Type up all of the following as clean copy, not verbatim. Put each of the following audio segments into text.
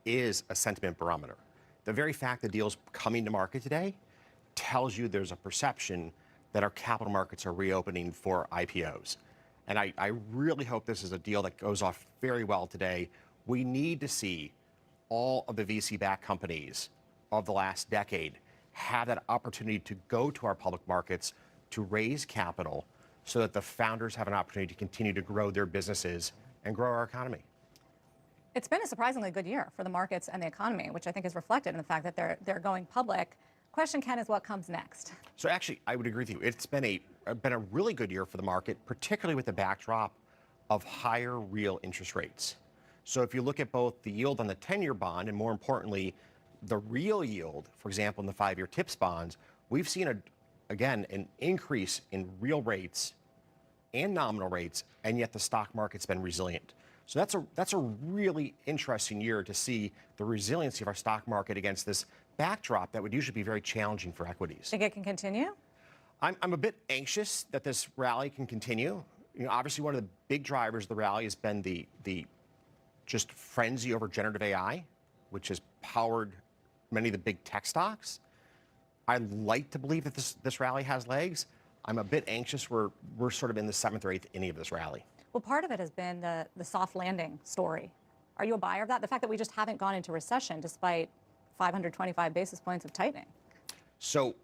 is a sentiment barometer. The very fact that deals coming to market today tells you there's a perception that our capital markets are reopening for IPOs. And I really hope this is a deal that goes off very well today. We need to see all of the VC-backed companies of the last decade have that opportunity to go to our public markets to raise capital so that the founders have an opportunity to continue to grow their businesses and grow our economy. It's been a surprisingly good year for the markets and the economy, which I think is reflected in the fact that they're going public. Question, Ken, is what comes next? So actually, I would agree with you. It's been a really good year for the market, particularly with the backdrop of higher real interest rates. So if you look at both the yield on the 10-year bond and, more importantly, the real yield, for example, in the 5-year TIPS bonds, we've seen, again, an increase in real rates and nominal rates, and yet the stock market's been resilient. So that's a really interesting year to see the resiliency of our stock market against this backdrop that would usually be very challenging for equities. Think it can continue? I'm a bit anxious that this rally can continue. You know, obviously, one of the big drivers of the rally has been the just frenzy over generative AI, which has powered many of the big tech stocks. I'd like to believe that this rally has legs. I'm a bit anxious. We're sort of in the 7th or 8th inning of this rally. Well, part of it has been the soft landing story. Are you a buyer of that? The fact that we just haven't gone into recession despite 525 basis points of tightening. So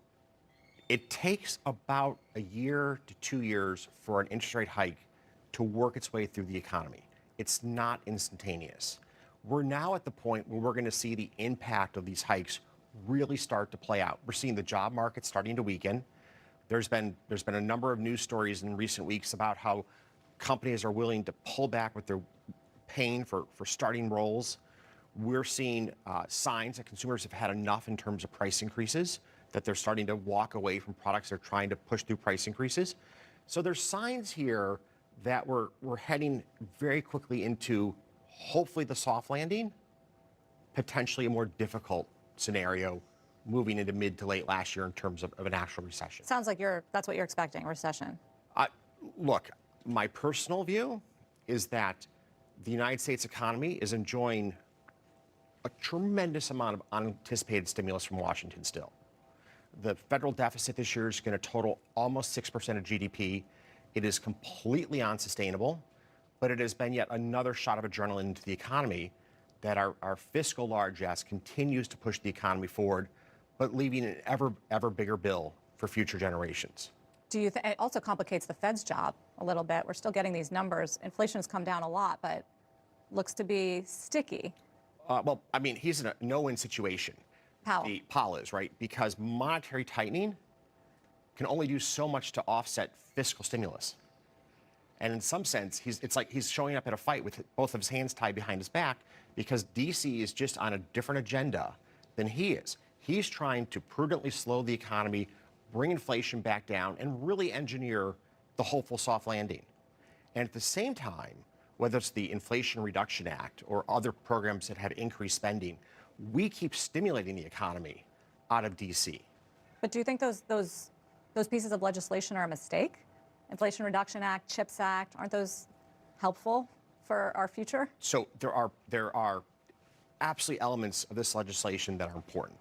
it takes about a year to 2 years for an interest rate hike to work its way through the economy. It's not instantaneous. We're now at the point where we're going to see the impact of these hikes really start to play out. We're seeing the job market starting to weaken. There's been a number of news stories in recent weeks about how companies are willing to pull back what they're paying for starting roles. We're seeing signs that consumers have had enough in terms of price increases, that they're starting to walk away from products they're trying to push through price increases. So there's signs here that we're heading very quickly into hopefully the soft landing, potentially a more difficult scenario moving into mid to late last year in terms of an actual recession. Sounds like that's what you're expecting, a recession. Look, my personal view is that the United States economy is enjoying a tremendous amount of unanticipated stimulus from Washington still. The federal deficit this year is going to total almost 6% of GDP. It is completely unsustainable, but it has been yet another shot of adrenaline into the economy that our fiscal largesse continues to push the economy forward, but leaving an ever bigger bill for future generations. Do you think it also complicates the Fed's job a little bit? We're still getting these numbers. Inflation has come down a lot, but looks to be sticky. Well, I mean, he's in a no-win situation. Powell is, right? Because monetary tightening can only do so much to offset fiscal stimulus. And in some sense, it's like he's showing up at a fight with both of his hands tied behind his back because D.C. is just on a different agenda than he is. He's trying to prudently slow the economy, bring inflation back down, and really engineer the hopeful soft landing. And at the same time, whether it's the Inflation Reduction Act or other programs that had increased spending, we keep stimulating the economy out of D.C. But do you think those pieces of legislation are a mistake? Inflation Reduction Act, CHIPS Act, aren't those helpful for our future? So there are absolutely elements of this legislation that are important.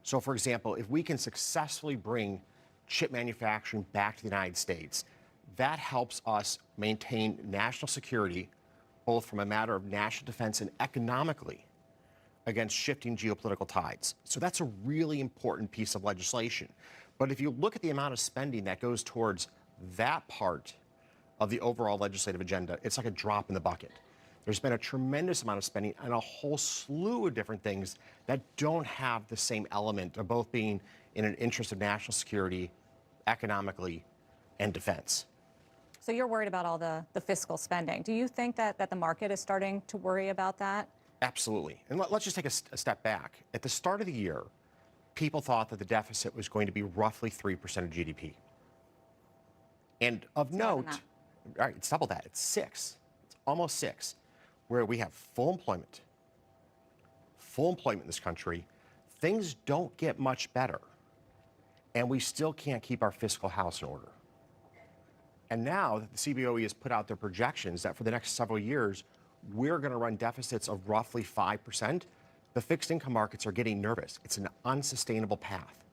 So, for example, if we can successfully bring chip manufacturing back to the United States, that helps us maintain national security, both from a matter of national defense and economically, against shifting geopolitical tides. So that's a really important piece of legislation. But if you look at the amount of spending that goes towards that part of the overall legislative agenda, it's like a drop in the bucket. There's been a tremendous amount of spending on a whole slew of different things that don't have the same element of both being in an interest of national security, economically, and defense. So you're worried about all the fiscal spending. Do you think that the market is starting to worry about that? Absolutely. And let's just take a step back. At the start of the year, people thought that the deficit was going to be roughly 3% of GDP. And of note, all right, it's double that. It's 6. It's almost 6, where we have full employment in this country. Things don't get much better, and we still can't keep our fiscal house in order. And now that the CBOE has put out their projections that for the next several years, we're going to run deficits of roughly 5%. the fixed income markets are getting nervous. It's an unsustainable path.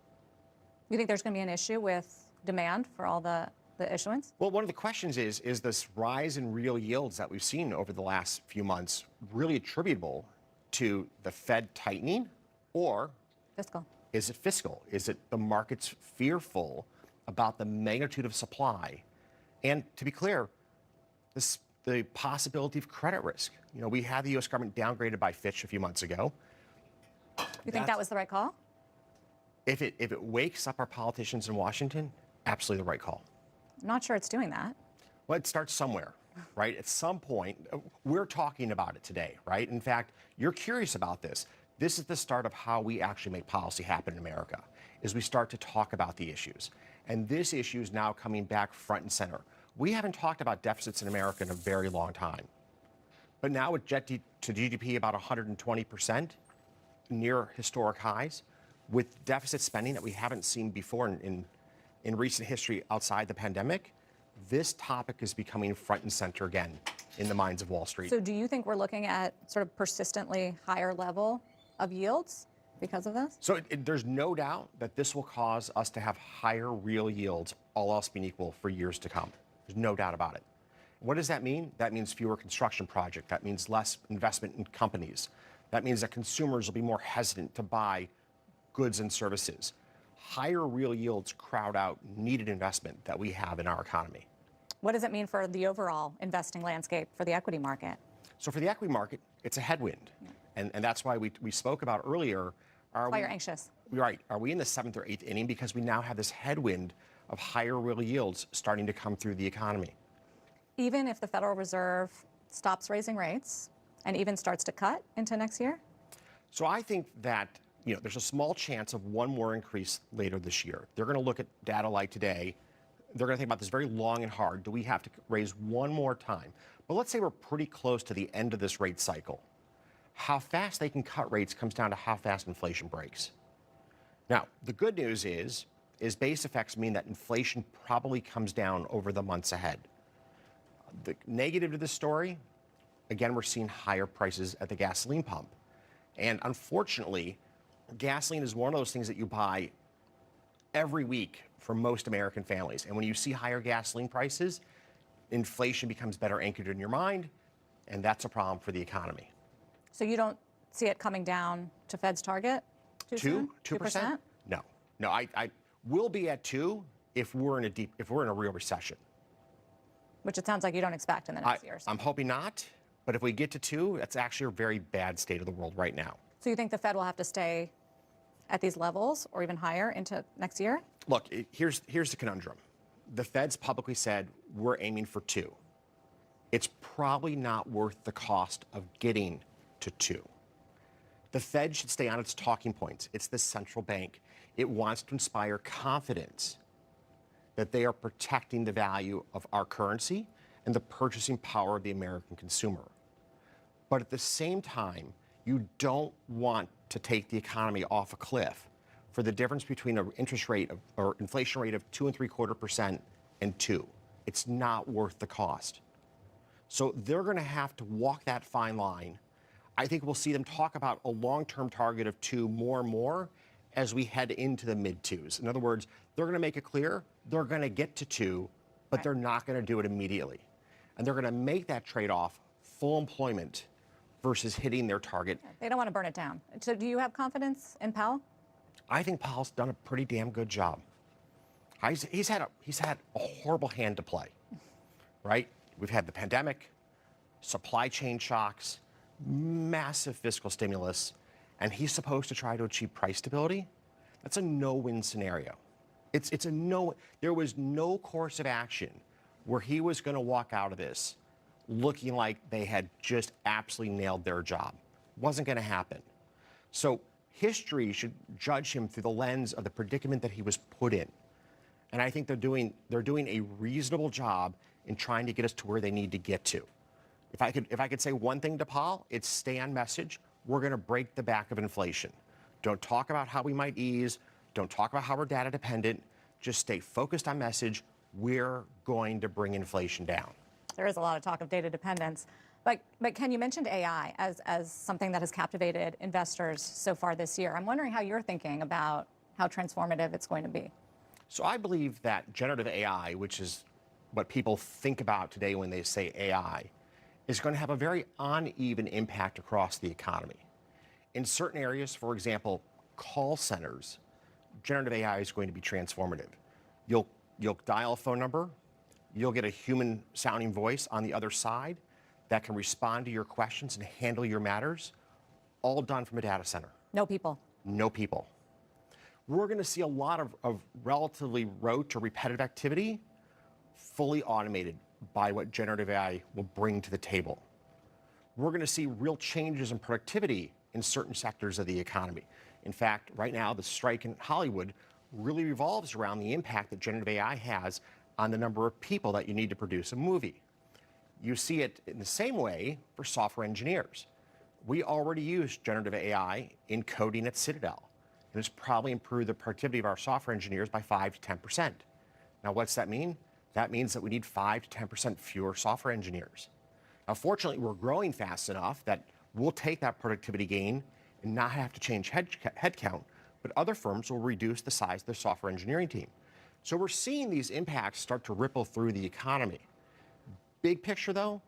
You think there's going to be an issue with demand for all the issuance? Well, one of the questions is this rise in real yields that we've seen over the last few months really attributable to the Fed tightening, or Fiscal. is it fiscal? Is it the market's fearful about the magnitude of supply? And to be clear, the possibility of credit risk. You know, we had the U.S. government downgraded by Fitch a few months ago. You think that was the right call? If it wakes up our politicians in Washington, absolutely the right call. I'm not sure it's doing that. Well, it starts somewhere, right? At some point, we're talking about it today, right? In fact, you're curious about this. This is the start of how we actually make policy happen in America, is we start to talk about the issues. And this issue is now coming back front and center. We haven't talked about deficits in America in a very long time. But now with debt to GDP about 120%, near historic highs, with deficit spending that we haven't seen before in recent history outside the pandemic, this topic is becoming front and center again in the minds of Wall Street. So do you think we're looking at sort of persistently higher level of yields because of this? So there's no doubt that this will cause us to have higher real yields, all else being equal, for years to come. There's no doubt about it. What does that mean? That means fewer construction projects. That means less investment in companies. That means that consumers will be more hesitant to buy goods and services. Higher real yields crowd out needed investment that we have in our economy. What does it mean for the overall investing landscape for the equity market? So for the equity market, it's a headwind. And that's why we spoke about earlier. Why you're anxious. Right. Are we in the 7th or 8th inning? Because we now have this headwind of higher real yields starting to come through the economy. Even if the Federal Reserve stops raising rates and even starts to cut into next year? So I think that, you know, there's a small chance of one more increase later this year. They're going to look at data like today. They're going to think about this very long and hard. Do we have to raise one more time? But let's say we're pretty close to the end of this rate cycle. How fast they can cut rates comes down to how fast inflation breaks. Now, the good news is base effects mean that inflation probably comes down over the months ahead. The negative to this story, again, we're seeing higher prices at the gasoline pump. And unfortunately, gasoline is one of those things that you buy every week for most American families. And when you see higher gasoline prices, inflation becomes better anchored in your mind, and that's a problem for the economy. So you don't see it coming down to Fed's target? 2%? No. I will be at 2 if we're in a real recession. Which it sounds like you don't expect in the next year or so. I'm hoping not, but if we get to 2, that's actually a very bad state of the world right now. So you think the Fed will have to stay at these levels or even higher into next year? Look, here's the conundrum. The Fed's publicly said we're aiming for 2. It's probably not worth the cost of getting to 2. The Fed should stay on its talking points. It's the central bank. It wants to inspire confidence that they are protecting the value of our currency and the purchasing power of the American consumer. But at the same time, you don't want to take the economy off a cliff for the difference between an interest rate or inflation rate of 2.75% and 2. It's not worth the cost. So they're going to have to walk that fine line. I think we'll see them talk about a long-term target of 2 more and more as we head into the mid-2s. In other words, they're going to make it clear they're going to get to 2, but they're not going to do it immediately. And they're going to make that trade-off, full employment versus hitting their target. They don't want to burn it down. So do you have confidence in Powell? I think Powell's done a pretty damn good job. He's had a horrible hand to play, right? We've had the pandemic, supply chain shocks, massive fiscal stimulus, and he's supposed to try to achieve price stability. That's a no-win scenario. It's a no. There was no course of action where he was going to walk out of this looking like they had just absolutely nailed their job. Wasn't going to happen. So history should judge him through the lens of the predicament that he was put in. And I think they're doing a reasonable job in trying to get us to where they need to get to. If I could say one thing to Powell, it's stay on message. We're going to break the back of inflation. Don't talk about how we might ease. Don't talk about how we're data dependent. Just stay focused on message. We're going to bring inflation down. There is a lot of talk of data dependence. But Ken, you mentioned AI as something that has captivated investors so far this year. I'm wondering how you're thinking about how transformative it's going to be. So I believe that generative AI, which is what people think about today when they say AI, is going to have a very uneven impact across the economy. In certain areas, for example, call centers, generative AI is going to be transformative. You'll dial a phone number, you'll get a human sounding voice on the other side that can respond to your questions and handle your matters, all done from a data center. No people. No people. We're going to see a lot of relatively rote or repetitive activity fully automated by what generative AI will bring to the table. We're going to see real changes in productivity in certain sectors of the economy. In fact, right now, the strike in Hollywood really revolves around the impact that generative AI has on the number of people that you need to produce a movie. You see it in the same way for software engineers. We already use generative AI in coding at Citadel, and it's probably improved the productivity of our software engineers by 5 to 10%. Now, what's that mean? That means that we need 5 to 10% fewer software engineers. Now, fortunately, we're growing fast enough that we'll take that productivity gain and not have to change headcount, but other firms will reduce the size of their software engineering team. So we're seeing these impacts start to ripple through the economy. Big picture, though,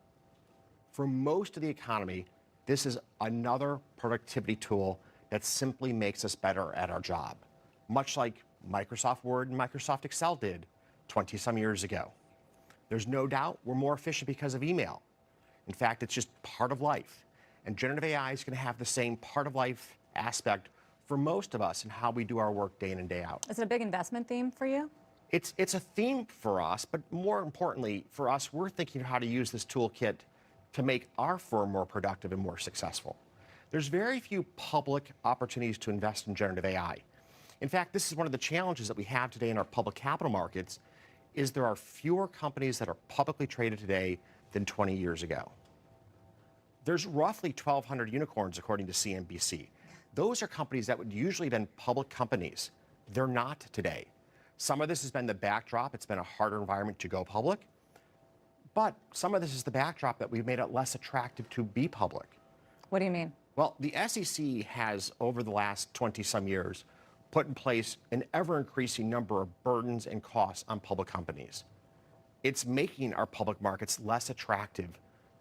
for most of the economy, this is another productivity tool that simply makes us better at our job, much like Microsoft Word and Microsoft Excel did 20-some years ago. There's no doubt we're more efficient because of email. In fact, it's just part of life. And generative AI is going to have the same part of life aspect for most of us in how we do our work day in and day out. Is it a big investment theme for you? It's a theme for us, but more importantly, for us, we're thinking of how to use this toolkit to make our firm more productive and more successful. There's very few public opportunities to invest in generative AI. In fact, this is one of the challenges that we have today in our public capital markets, is there are fewer companies that are publicly traded today than 20 years ago. There's roughly 1,200 unicorns, according to CNBC. Those are companies that would usually have been public companies. They're not today. Some of this has been the backdrop. It's been a harder environment to go public. But some of this is the backdrop that we've made it less attractive to be public. What do you mean? Well, the SEC has, over the last 20-some years, put in place an ever-increasing number of burdens and costs on public companies. It's making our public markets less attractive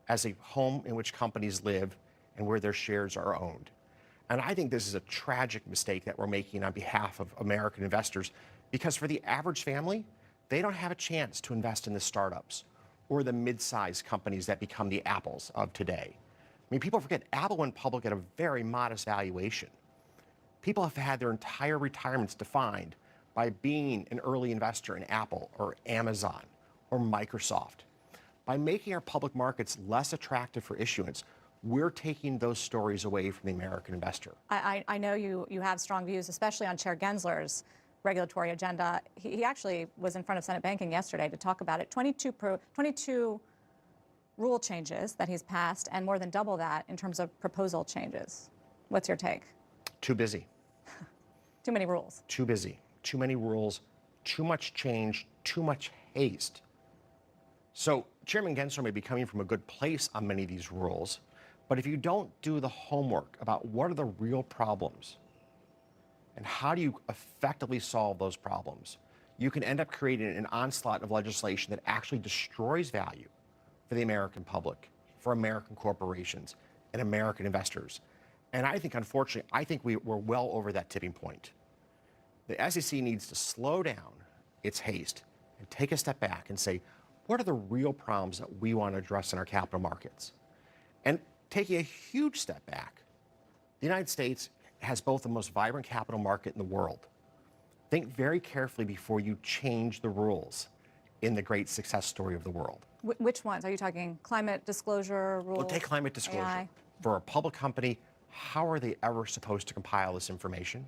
as a home in which companies live and where their shares are owned. And I think this is a tragic mistake that we're making on behalf of American investors, because for the average family, they don't have a chance to invest in the startups or the mid-sized companies that become the Apples of today. I mean, people forget Apple went public at a very modest valuation. People have had their entire retirements defined by being an early investor in Apple or Amazon or Microsoft. By making our public markets less attractive for issuance, we're taking those stories away from the American investor. I know you have strong views, especially on Chair Gensler's regulatory agenda. He actually was in front of Senate Banking yesterday to talk about it. 22 rule changes that he's passed, and more than double that in terms of proposal changes. What's your take? Too busy. Too many rules. Too busy. Too many rules. Too much change. Too much haste. So Chairman Gensler may be coming from a good place on many of these rules, but if you don't do the homework about what are the real problems and how do you effectively solve those problems, you can end up creating an onslaught of legislation that actually destroys value for the American public, for American corporations, and American investors. And I think, unfortunately, we're well over that tipping point. The SEC needs to slow down its haste and take a step back and say, what are the real problems that we want to address in our capital markets? And taking a huge step back, the United States has both the most vibrant capital market in the world. Think very carefully before you change the rules in the great success story of the world. Which ones? Are you talking climate disclosure rules? Well, take climate disclosure. AI? For a public company, how are they ever supposed to compile this information?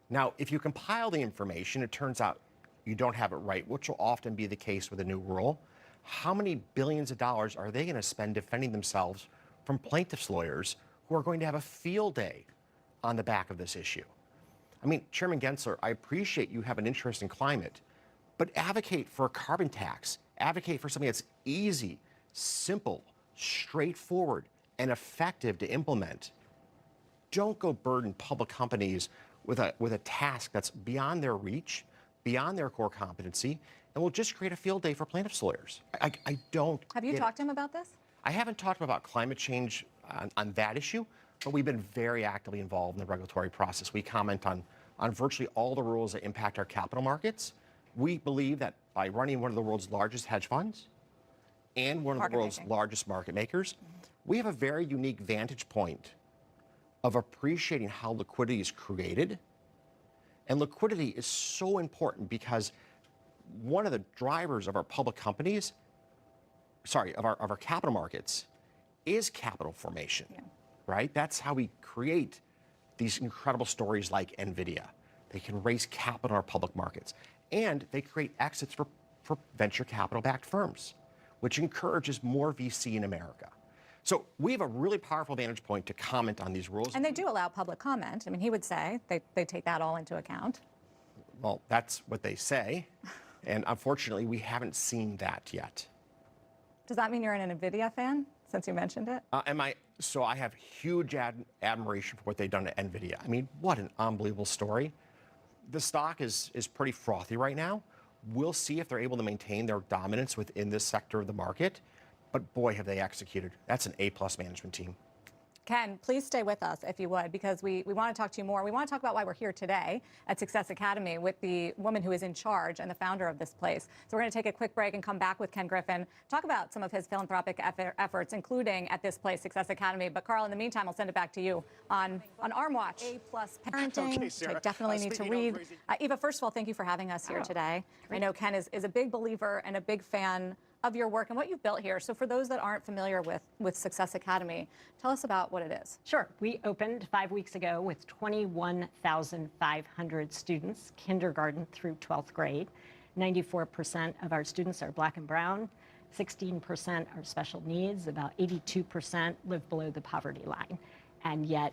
Now, if you compile the information, it turns out you don't have it right, which will often be the case with a new rule. How many billions of dollars are they going to spend defending themselves from plaintiffs' lawyers who are going to have a field day on the back of this issue? I mean, Chairman Gensler, I appreciate you have an interest in climate, but advocate for a carbon tax. Advocate for something that's easy, simple, straightforward, and effective to implement. Don't go burden public companies with a task that's beyond their reach, beyond their core competency, and will just create a field day for plaintiffs' lawyers. I don't. Have you talked to him about this? I haven't talked about climate change on that issue, but we've been very actively involved in the regulatory process. We comment on virtually all the rules that impact our capital markets. We believe that by running one of the world's largest hedge funds and one of the world's largest market makers, we have a very unique vantage point of appreciating how liquidity is created. And liquidity is so important because one of the drivers of our public companies, of our capital markets, is capital formation, right? That's how we create these incredible stories like NVIDIA. They can raise capital in our public markets, and they create exits for venture capital-backed firms, which encourages more VC in America. So we have a really powerful vantage point to comment on these rules. And they do allow public comment. I mean, he would say they take that all into account. Well, that's what they say. And unfortunately, we haven't seen that yet. Does that mean you're an NVIDIA fan, since you mentioned it? So I have huge admiration for what they've done to NVIDIA. I mean, what an unbelievable story. The stock is pretty frothy right now. We'll see if they're able to maintain their dominance within this sector of the market. But boy, have they executed. That's an A-plus management team. Ken, please stay with us, if you would, because we want to talk to you more. We want to talk about why we're here today at Success Academy with the woman who is in charge and the founder of this place. So we're going to take a quick break and come back with Ken Griffin, talk about some of his philanthropic efforts, including at this place, Success Academy. But Carl, in the meantime, I'll send it back to you on Arm Watch. A-plus parenting, Okay, Sarah. which I definitely need to read. Eva, first of all, thank you for having us here today. I know Ken is a big believer and a big fan of your work and what you've built here. So for those that aren't familiar with Success Academy, tell us about what it is. Sure. We opened 5 weeks ago with 21,500 students, kindergarten through 12th grade. 94% of our students are Black and brown. 16% are special needs. About 82% live below the poverty line. And yet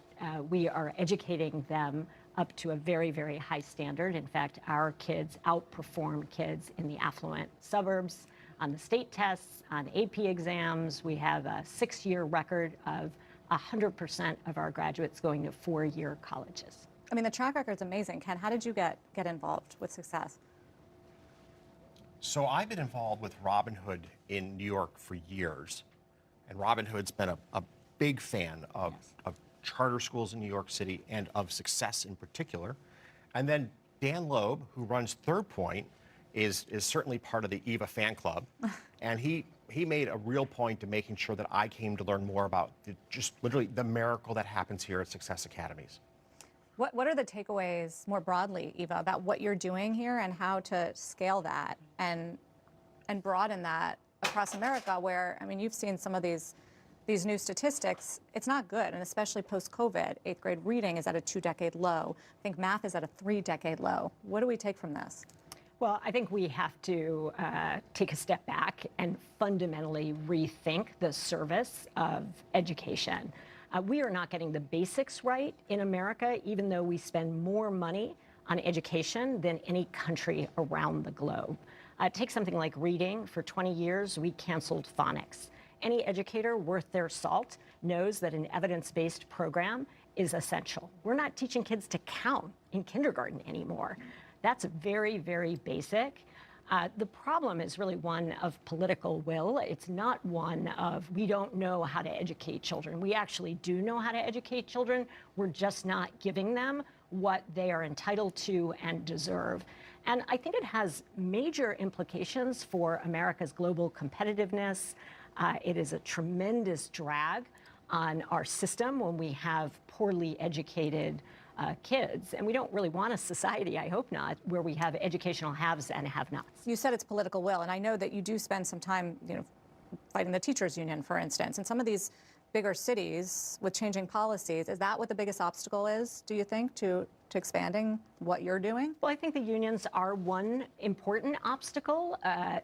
we are educating them up to a very, very high standard. In fact, our kids outperform kids in the affluent suburbs on the state tests, on AP exams. We have a 6-year record of 100% of our graduates going to 4-year colleges. I mean, the track record's amazing. Ken, how did you get involved with Success? So I've been involved with Robinhood in New York for years. And Robinhood's been a big fan of charter schools in New York City and of Success in particular. And then Dan Loeb, who runs Third Point, is certainly part of the Eva fan club. And he made a real point to making sure that I came to learn more about just literally the miracle that happens here at Success Academies. What are the takeaways more broadly, Eva, about what you're doing here and how to scale that and broaden that across America where, I mean, you've seen some of these new statistics. It's not good, and especially post-COVID. 8th grade reading is at a 2-decade low. I think math is at a 3-decade low. What do we take from this? Well, I think we have to take a step back and fundamentally rethink the service of education. We are not getting the basics right in America, even though we spend more money on education than any country around the globe. Take something like reading. For 20 years, we canceled phonics. Any educator worth their salt knows that an evidence-based program is essential. We're not teaching kids to count in kindergarten anymore. That's very, very basic. The problem is really one of political will. It's not one of we don't know how to educate children. We actually do know how to educate children. We're just not giving them what they are entitled to and deserve. And I think it has major implications for America's global competitiveness. It is a tremendous drag on our system when we have poorly educated kids. And we don't really want a society, I hope not, where we have educational haves and have-nots. You said it's political will, and I know that you do spend some time, fighting the teachers union, for instance. In some of these bigger cities with changing policies, is that what the biggest obstacle is, do you think, to expanding what you're doing? Well, I think the unions are one important obstacle.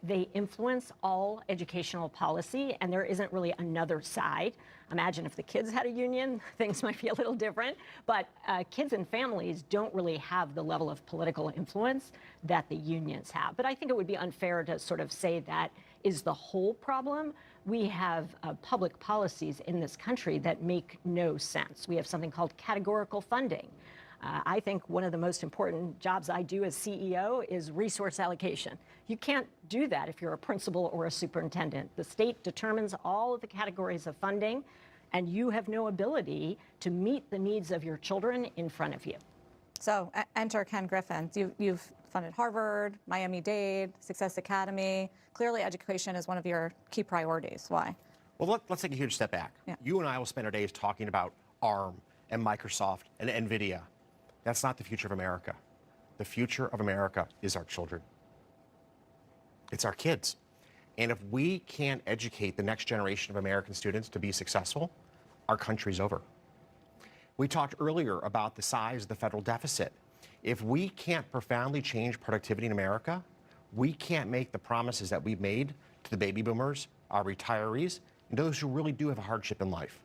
They influence all educational policy, and there isn't really another side. Imagine if the kids had a union, things might be a little different. But kids and families don't really have the level of political influence that the unions have. But I think it would be unfair to sort of say that is the whole problem. We have public policies in this country that make no sense. We have something called categorical funding. I think one of the most important jobs I do as CEO is resource allocation. You can't do that if you're a principal or a superintendent. The state determines all of the categories of funding, and you have no ability to meet the needs of your children in front of you. So enter Ken Griffin. You've funded Harvard, Miami-Dade, Success Academy. Clearly, education is one of your key priorities. Why? Well, let's take a huge step back. Yeah. You and I will spend our days talking about ARM and Microsoft and NVIDIA. That's not the future of America. The future of America is our children. It's our kids. And if we can't educate the next generation of American students to be successful, our country's over. We talked earlier about the size of the federal deficit. If we can't profoundly change productivity in America, we can't make the promises that we've made to the baby boomers, our retirees, and those who really do have a hardship in life.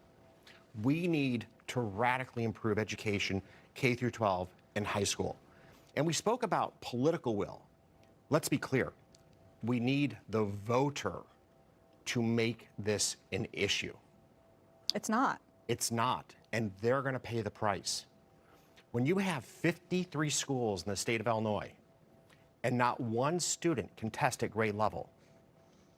We need to radically improve education, K through 12, and high school. And we spoke about political will. Let's be clear. We need the voter to make this an issue. It's not. It's not, and they're going to pay the price. When you have 53 schools in the state of Illinois and not one student can test at grade level,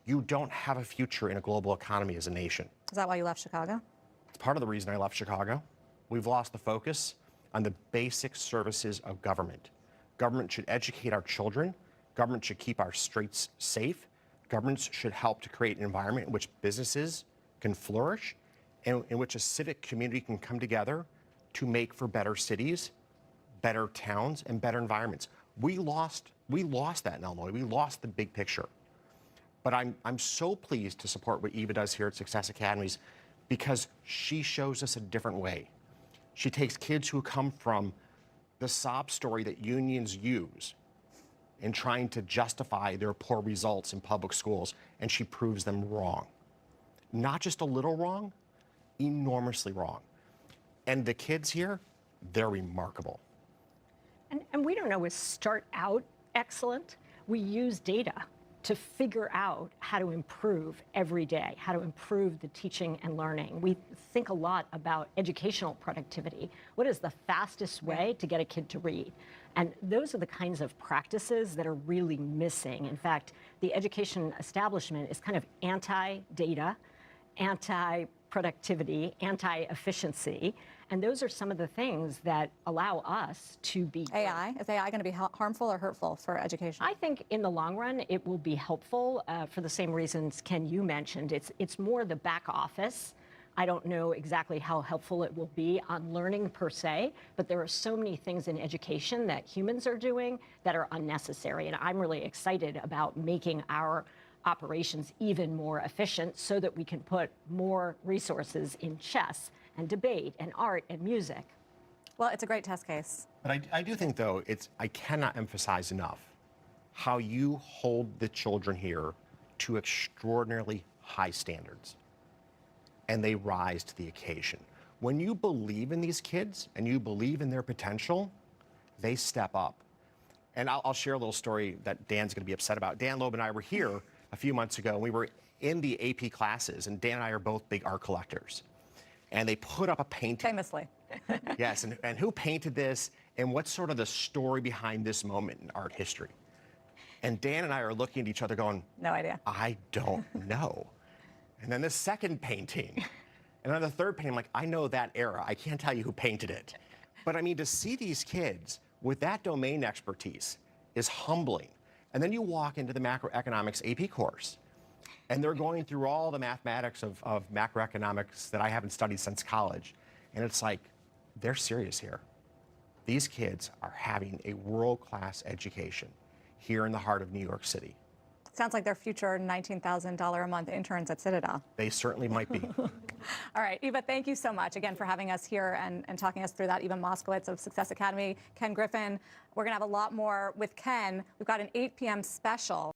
you don't have a future in a global economy as a nation. Is that why you left Chicago? It's part of the reason I left Chicago. We've lost the focus on the basic services of government. Government should educate our children. Government should keep our streets safe. Governments should help to create an environment in which businesses can flourish and in which a civic community can come together to make for better cities, better towns, and better environments. We lost that in Illinois. We lost the big picture. But I'm so pleased to support what Eva does here at Success Academies because she shows us a different way. She takes kids who come from the sob story that unions use in trying to justify their poor results in public schools, and she proves them wrong. Not just a little wrong, enormously wrong. And the kids here, they're remarkable. And we don't always start out excellent. We use data to figure out how to improve every day, how to improve the teaching and learning. We think a lot about educational productivity. What is the fastest way to get a kid to read? And those are the kinds of practices that are really missing. In fact, the education establishment is kind of anti-data, anti-productivity, anti-efficiency. And those are some of the things that allow us to be AI? Is AI going to be harmful or hurtful for education? I think in the long run, it will be helpful for the same reasons, Ken, you mentioned. It's more the back office. I don't know exactly how helpful it will be on learning per se, but there are so many things in education that humans are doing that are unnecessary. And I'm really excited about making our operations even more efficient so that we can put more resources in chess and debate and art and music. Well, it's a great test case. But I do think, though, I cannot emphasize enough how you hold the children here to extraordinarily high standards, and they rise to the occasion. When you believe in these kids and you believe in their potential, they step up. And I'll share a little story that Dan's going to be upset about. Dan Loeb and I were here a few months ago, and we were in the AP classes, and Dan and I are both big art collectors. And they put up a painting. Famously. Yes, and who painted this, and what's sort of the story behind this moment in art history? And Dan and I are looking at each other going, No idea. I don't know. And then the second painting, and then the third painting, I'm like, I know that era. I can't tell you who painted it. But I mean, to see these kids with that domain expertise is humbling. And then you walk into the macroeconomics AP course, and they're going through all the mathematics of macroeconomics that I haven't studied since college. And it's like, they're serious here. These kids are having a world-class education here in the heart of New York City. Sounds like they're future $19,000 a month interns at Citadel. They certainly might be. All right, Eva, thank you so much again for having us here and talking us through that. Eva Moskowitz of Success Academy, Ken Griffin. We're going to have a lot more with Ken. We've got an 8 p.m. special.